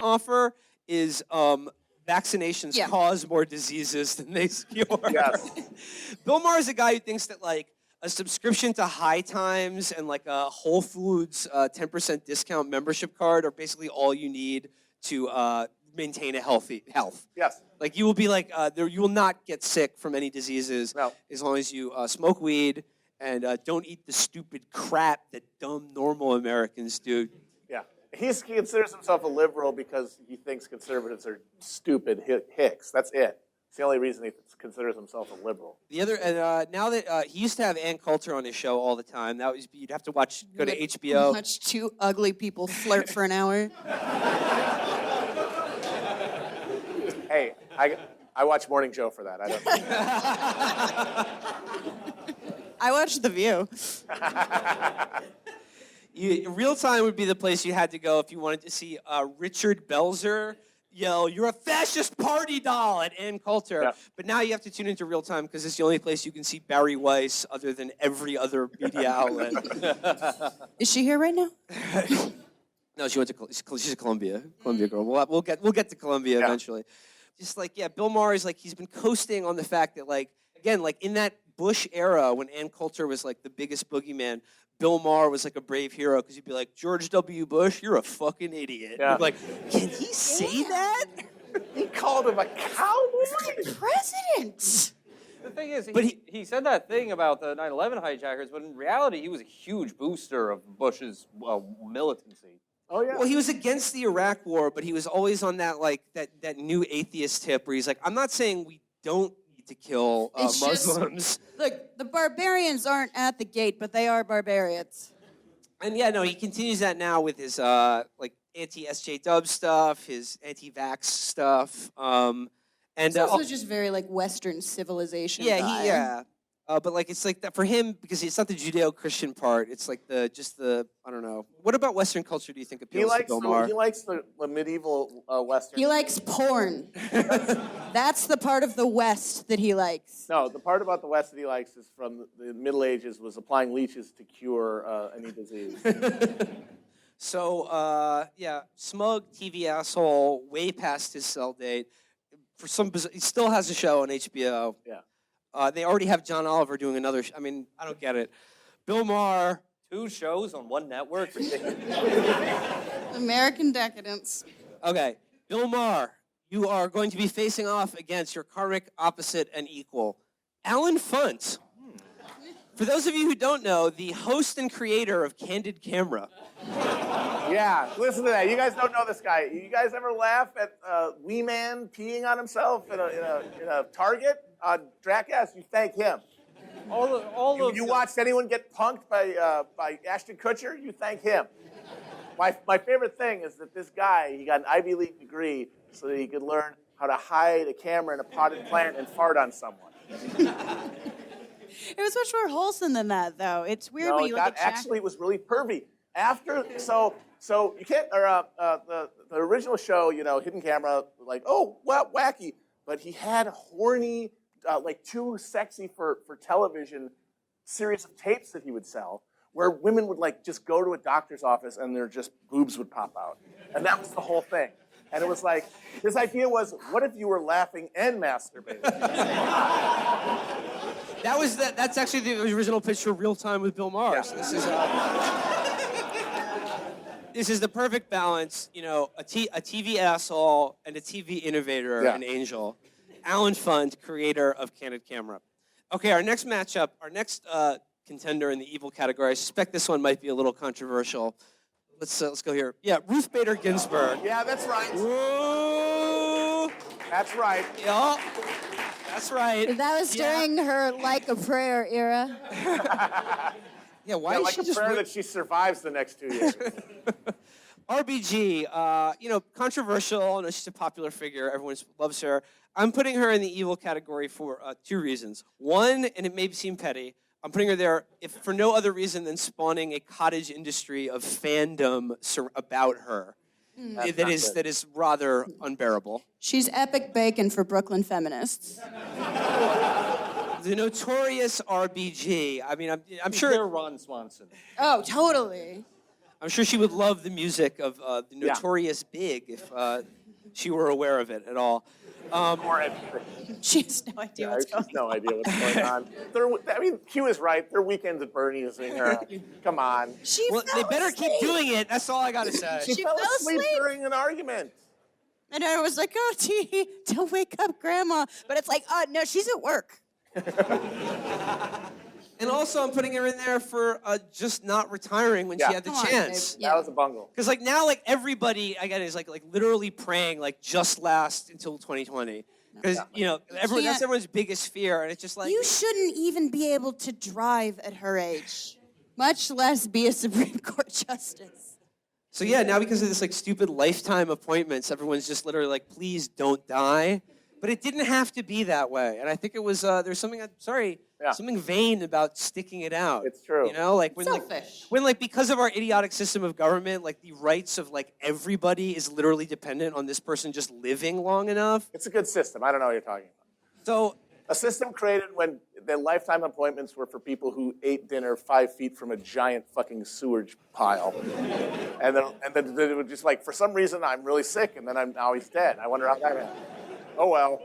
offer is vaccinations Yeah. cause more diseases than they cure. Yes. Bill Maher is a guy who thinks that like a subscription to High Times and like a Whole Foods 10% discount membership card are basically all you need to maintain a healthy health. Yes. Like you will be like you will not get sick from any diseases as long as you smoke weed and don't eat the stupid crap that dumb normal Americans do. Yeah. He considers himself a liberal because he thinks conservatives are stupid hicks. That's it. It's the only reason he considers himself a liberal. The other, now that he used to have Ann Coulter on his show all the time. That was you'd have to go to HBO. Watch two ugly people flirt for an hour. Hey, I watch Morning Joe for that. I don't. I watched The View. Real Time would be the place you had to go if you wanted to see Richard Belzer yell, "You're a fascist party doll" at Ann Coulter. Yeah. But now you have to tune into Real Time because it's the only place you can see Barry Weiss other than every other media outlet. Is she here right now? No, she went to she's a Columbia girl. We'll get to Columbia eventually. Just like Bill Maher is like he's been coasting on the fact that like again like in that Bush era when Ann Coulter was like the biggest boogeyman, Bill Maher was like a brave hero because he'd be like, George W. Bush, you're a fucking idiot. Yeah. You'd be like, can he say that? He called him a cowboy. President. The thing is, But he said that thing about the 9/11 hijackers, but in reality, he was a huge booster of Bush's militancy. Oh yeah. Well, he was against the Iraq War, but he was always on that like that new atheist tip where he's like, I'm not saying we don't need to kill It's just- Muslims. Look, the barbarians aren't at the gate, but they are barbarians. And he continues that now with his like anti-SJW stuff, his anti-vax stuff, and It's also just very like Western civilization. vibe. but like it's like that for him because it's not the Judeo-Christian part. It's like the I don't know. What about Western culture do you think appeals to Bill Maher? He likes the medieval Western. He likes porn. That's the part of the West that he likes. No, the part about the West that he likes is from the Middle Ages was applying leeches to cure any disease. So smug TV asshole, way past his sell date. For some, he still has a show on HBO. Yeah. They already have John Oliver doing another. I mean, I don't get it. Bill Maher. 2 shows on one network? American decadence. Okay, Bill Maher, you are going to be facing off against your karmic opposite and equal, Alan Funt. For those of you who don't know, the host and creator of Candid Camera. Yeah, listen to that. You guys don't know this guy. You guys ever laugh at Wee Man peeing on himself in a Target on Jackass? You thank him. You watched anyone get punked by Ashton Kutcher? You thank him. My favorite thing is that this guy, he got an Ivy League degree so that he could learn how to hide a camera in a potted plant and fart on someone. It was much more wholesome than that, though. It's weird No, when you look at actually it was really pervy. So you can't. Or the original show, Hidden Camera, like wacky, but he had horny, like too sexy for television series of tapes that he would sell, where women would like just go to a doctor's office and their just boobs would pop out, and that was the whole thing. And it was like his idea was, what if you were laughing and masturbating? That's actually the original pitch for Real Time with Bill Maher. Yeah. So this is the perfect balance, a TV asshole and a TV innovator, an angel. Alan Funt, creator of Candid Camera. Okay, our next matchup, our next contender in the evil category. I suspect this one might be a little controversial. Let's go here. Yeah, Ruth Bader Ginsburg. Yeah, that's right. Whoa. That's right. Yeah, that's right. That was during her Like a Prayer era. Yeah, why is like she a just prayer that she survives the next 2 years. RBG, controversial. I know she's a popular figure. Everyone loves her. I'm putting her in the evil category for 2 reasons. One, and it may seem petty, I'm putting her there if for no other reason than spawning a cottage industry of fandom about her. That is rather unbearable. She's epic bacon for Brooklyn feminists. The notorious RBG. I mean, I'm They're sure. Ron Swanson. Oh, totally. I'm sure she would love the music of the Notorious Big if she were aware of it at all. She has no idea what's going on. No idea what's going on. Q is right. They're weekends at Bernie's. Come on. They better keep doing it. That's all I gotta say. She fell asleep during an argument. And I was like, oh, gee, don't wake up, Grandma. But it's like, oh, no, she's at work. And also, I'm putting her in there for just not retiring when she had the chance. That was a bungle. Because now, everybody I get is like literally praying just last until 2020. Because that's everyone's biggest fear, and it's just like you shouldn't even be able to drive at her age, much less be a Supreme Court justice. So now because of this stupid lifetime appointments, everyone's just literally like, please don't die. But it didn't have to be that way, and I think it was there's something something vain about sticking it out. It's true. When because of our idiotic system of government, the rights of everybody is literally dependent on this person just living long enough. It's a good system. I don't know what you're talking about. So a system created when the lifetime appointments were for people who ate dinner 5 feet from a giant fucking sewage pile, and then it would just for some reason I'm really sick, and then now he's dead. I wonder how that happened. Oh well.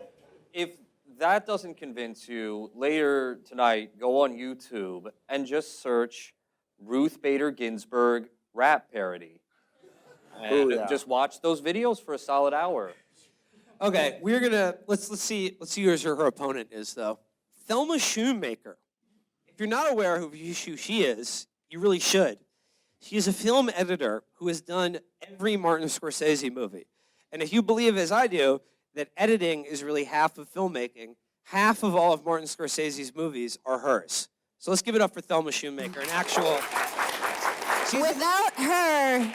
If that doesn't convince you, later tonight, go on YouTube and just search Ruth Bader Ginsburg rap parody. And just watch those videos for a solid hour. Okay, we're gonna let's see who her opponent is though. Thelma Shoemaker. If you're not aware of who she is, you really should. She is a film editor who has done every Martin Scorsese movie. And if you believe, as I do, that editing is really half of filmmaking, half of all of Martin Scorsese's movies are hers. So let's give it up for Thelma Shoemaker, an actual... Without her,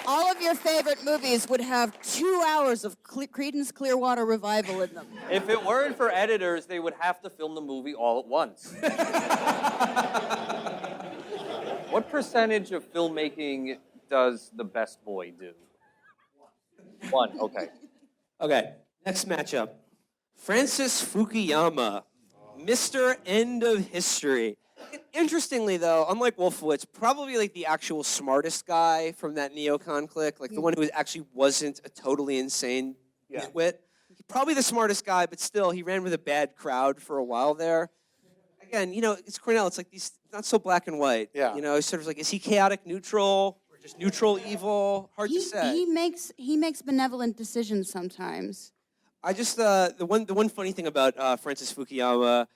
all of your favorite movies would have 2 hours of Creedence Clearwater Revival in them. If it weren't for editors, they would have to film the movie all at once. What percentage of filmmaking does The Best Boy do? 1, okay. Okay, next matchup. Francis Fukuyama, Mr. End of History. Interestingly, though, unlike Wolfowitz, probably the actual smartest guy from that neocon clique, the one who actually wasn't a totally insane nitwit. Probably the smartest guy, but still, he ran with a bad crowd for a while there. Again, it's Cornell. It's these not so black and white. Yeah. It's sort of is he chaotic neutral? Just neutral evil, hard to say. He makes benevolent decisions sometimes. I just the one funny thing about Francis Fukuyama,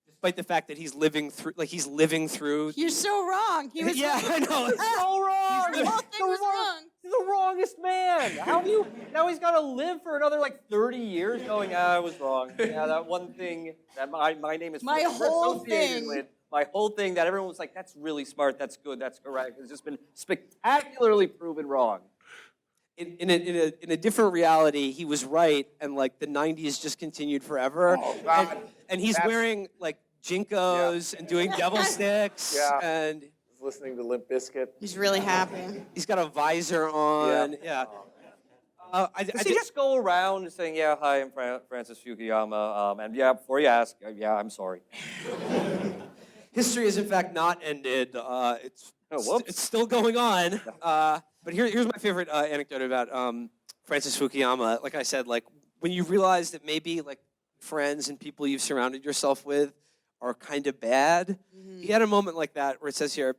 despite the fact that he's living through. You're so wrong. He was I know. It's so wrong. The whole thing was wrong. He's the wrongest man. How do you? Now he's got to live for another 30 years going, I was wrong. Yeah, that one thing that my name is My whole associated thing. with. My whole thing that everyone was like, that's really smart, that's good, that's correct, has just been spectacularly proven wrong. In a different reality, he was right, and the '90s just continued forever. Oh, God. And he's wearing Jinkos and doing devil sticks, and he's listening to Limp Bizkit. He's really happy. he's got a visor on. Yeah. Does he just go around saying, yeah, hi, I'm Francis Fukuyama, and before you ask, I'm sorry. History is, in fact, not ended. It's still going on. But here's my favorite anecdote about Francis Fukuyama. Like I said, when you realize that maybe friends and people you've surrounded yourself with are kind of bad. Mm-hmm. He had a moment like that where it says here,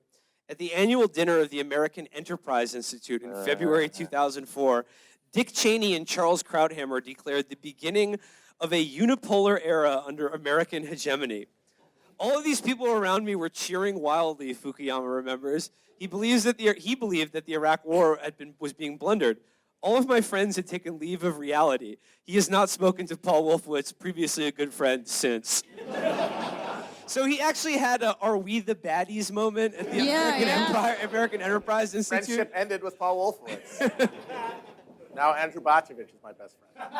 at the annual dinner of the American Enterprise Institute in February 2004, Dick Cheney and Charles Krauthammer declared the beginning of a unipolar era under American hegemony. All of these people around me were cheering wildly, Fukuyama remembers. He believed that the Iraq War was being blundered. All of my friends had taken leave of reality. He has not spoken to Paul Wolfowitz, previously a good friend, since. So he actually had a "Are we the baddies" moment at the American Enterprise Institute. Friendship ended with Paul Wolfowitz. Now Andrew Bacevich is my best friend.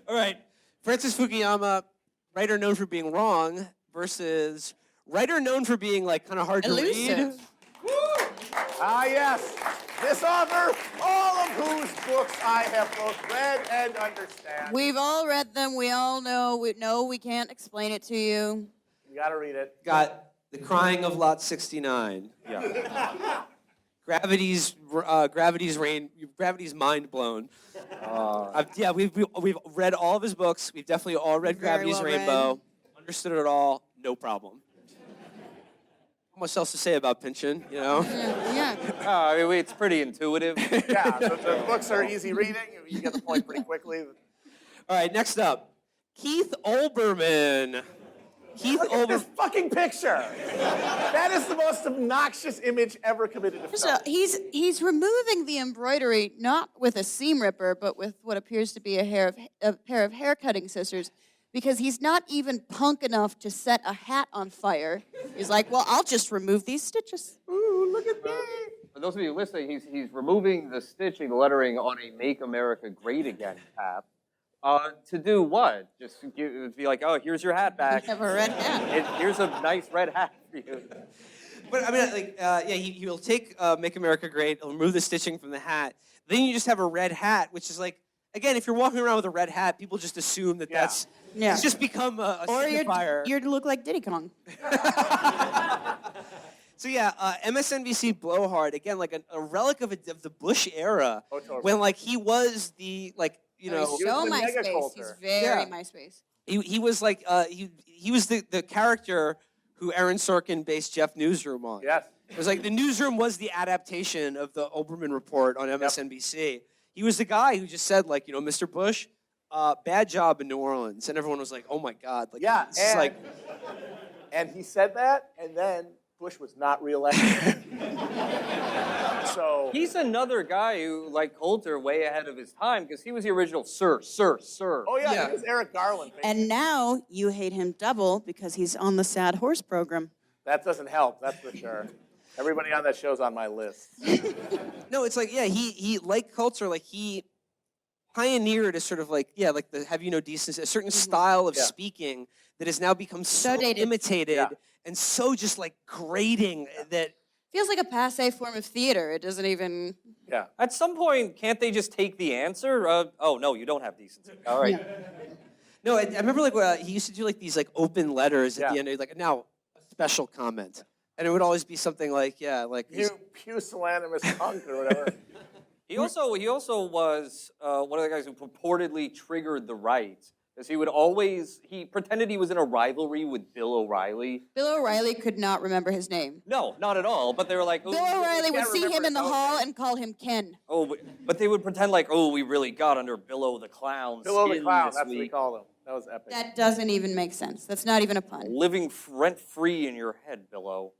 All right, Francis Fukuyama, writer known for being wrong, versus writer known for being kind of hard to read. Yes. This author, all of whose books I have both read and understand. We've all read them. We all know. We can't explain it to you. You got to read it. Got The Crying of Lot 69. Yeah. Gravity's Mind Blown. We've read all of his books. We've definitely all read Very Gravity's well Rainbow. read. Understood it all, no problem. Not much else to say about Pynchon, you know? Yeah. I mean, it's pretty intuitive. Yeah, the books are easy reading. You get the point pretty quickly. All right, next up, Keith Olbermann. Keith Look at this Olbermann. fucking picture. That is the most obnoxious image ever committed to So film. he's removing the embroidery not with a seam ripper, but with what appears to be a pair of hair cutting scissors, because he's not even punk enough to set a hat on fire. He's like, well, I'll just remove these stitches. Ooh, look at me. For those of you listening, he's removing the stitching, the lettering on a "Make America Great Again" cap. To do what? Just be like, oh, here's your hat back. Have a red hat. Here's a nice red hat for you. But I mean, he'll take Make America Great, he'll remove the stitching from the hat. Then you just have a red hat, which is like, again, if you're walking around with a red hat, people just assume that that's it's just become a signifier. Or you look like Diddy Kong. So yeah, MSNBC Blowhard, again, like a relic of the Bush era, totally. when like he was the He was So the mega MySpace. culture. He's very Yeah. MySpace. he was like he was the character who Aaron Sorkin based Jeff Newsroom on. Yes. It was like the Newsroom was the adaptation of the Olbermann Report on MSNBC. He was the guy who just said, like, Mr. Bush, bad job in New Orleans, and everyone was like, oh my God, like, Yeah, this is like, and he said that, and then Bush was not reelected. So He's another guy who, like Coulter, way ahead of his time because he was the original Sir. oh yeah, Yeah. he was Eric Garland. And now you hate him double because he's on the Sad Horse program. That doesn't help, that's for sure. Everybody on that show's on my list. no, it's like, yeah, he like Coulter, like he pioneered a sort of like, like the Have You No Decency, a certain style of speaking that has now become so dated. imitated Yeah. and so just like grating that. Feels like a passe form of theater. It doesn't even. Yeah. At some point, can't they just take the answer? Oh, no, you don't have decency. All right. No, I remember like he used to do like these like open letters at the Yeah. end. Like, now a special comment, and it would always be something like, You pusillanimous punk or whatever. He also was one of the guys who purportedly triggered the right. Because he pretended he was in a rivalry with Bill O'Reilly. Bill O'Reilly could not remember his name. No, not at all. But they were like, oh, Bill O'Reilly would can't see him remember in the his own hall name. and call him Ken. oh, but they would pretend like, oh, we really got under Billo the Clown's Bill the skin Clown, this that's what we week. called him. That was epic. That doesn't even make sense. That's not even a pun. Living rent free in your head, Billo.